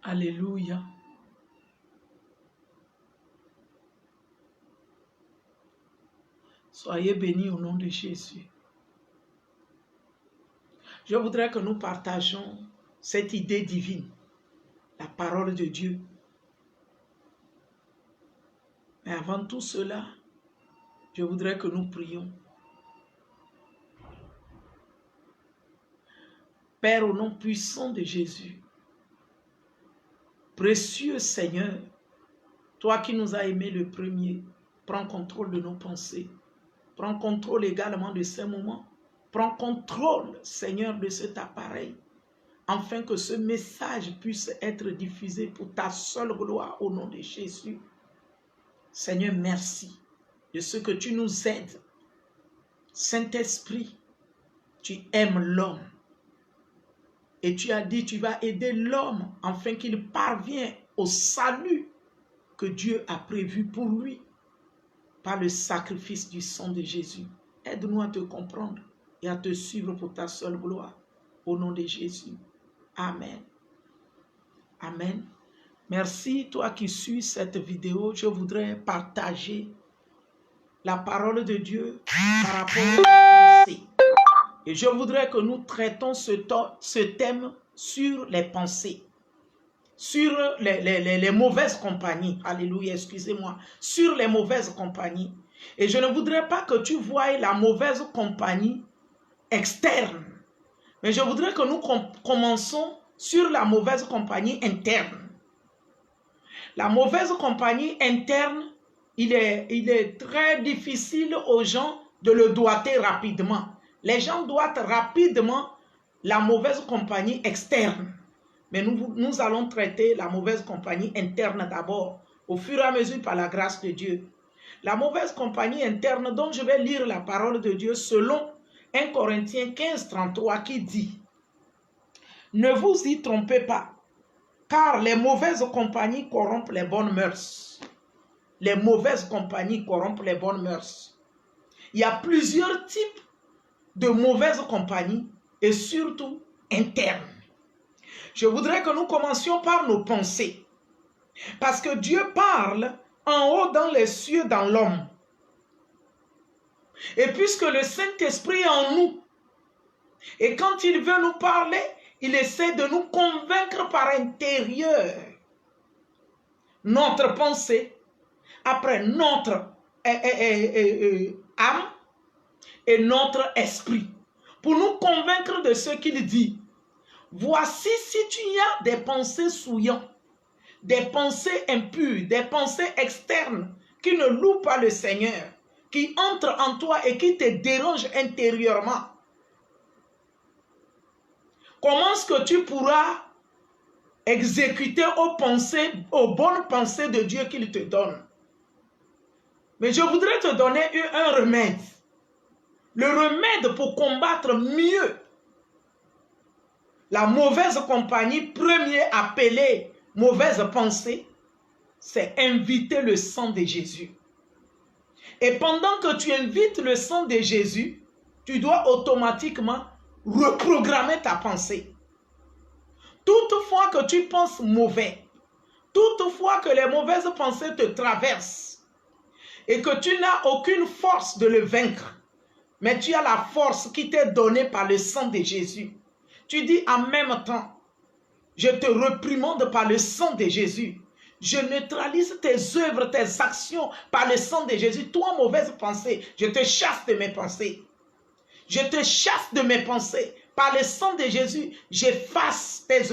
Alléluia. Soyez bénis au nom de Jésus. Je voudrais que nous partagions cette idée divine, la parole de Dieu. Mais avant tout cela, je voudrais que nous prions. Père, au nom puissant de Jésus, précieux Seigneur, toi qui nous as aimés le premier, prends contrôle de nos pensées. Prends contrôle également de ces moments. Prends contrôle, Seigneur, de cet appareil, afin que ce message puisse être diffusé pour ta seule gloire au nom de Jésus. Seigneur, merci de ce que tu nous aides. Saint-Esprit, tu aimes l'homme. Et tu as dit, tu vas aider l'homme afin qu'il parvienne au salut que Dieu a prévu pour lui par le sacrifice du sang de Jésus. Aide-nous à te comprendre et à te suivre pour ta seule gloire. Au nom de Jésus. Amen. Amen. Merci, toi qui suis cette vidéo. Je voudrais partager la parole de Dieu par rapport aux pensées. Et je voudrais que nous traitons ce thème sur les pensées, sur les mauvaises compagnies. Alléluia, excusez-moi. Sur les mauvaises compagnies. Et je ne voudrais pas que tu voies la mauvaise compagnie externe. Mais je voudrais que nous commençons sur la mauvaise compagnie interne. La mauvaise compagnie interne, il est très difficile aux gens de le doiter rapidement. Les gens doivent rapidement la mauvaise compagnie externe. Mais nous allons traiter la mauvaise compagnie interne d'abord, au fur et à mesure par la grâce de Dieu. La mauvaise compagnie interne, dont je vais lire la parole de Dieu selon 1 Corinthiens 15, 33 qui dit « Ne vous y trompez pas, car les mauvaises compagnies corrompent les bonnes mœurs. » Les mauvaises compagnies corrompent les bonnes mœurs. Il y a plusieurs types de mauvaises compagnies et surtout internes. Je voudrais que nous commencions par nos pensées. Parce que Dieu parle en haut dans les cieux dans l'homme. Et puisque le Saint-Esprit est en nous, et quand il veut nous parler, il essaie de nous convaincre par intérieur. Notre pensée, après notre âme et notre esprit, pour nous convaincre de ce qu'il dit. Voici si tu y as des pensées souillantes, des pensées impures, des pensées externes qui ne louent pas le Seigneur, qui entrent en toi et qui te dérangent intérieurement. Comment est-ce que tu pourras exécuter aux bonnes pensées de Dieu qu'il te donne? Mais je voudrais te donner un remède. Le remède pour combattre mieux la mauvaise compagnie, premier appelé mauvaise pensée, c'est inviter le sang de Jésus. Et pendant que tu invites le sang de Jésus, tu dois automatiquement reprogrammer ta pensée. Toutefois que tu penses mauvais, toutefois que les mauvaises pensées te traversent et que tu n'as aucune force de le vaincre, mais tu as la force qui t'est donnée par le sang de Jésus. Tu dis en même temps, je te réprimande par le sang de Jésus. Je neutralise tes œuvres, tes actions par le sang de Jésus. Toi, mauvaise pensée, je te chasse de mes pensées. Je te chasse de mes pensées. Par le sang de Jésus, j'efface tes œuvres.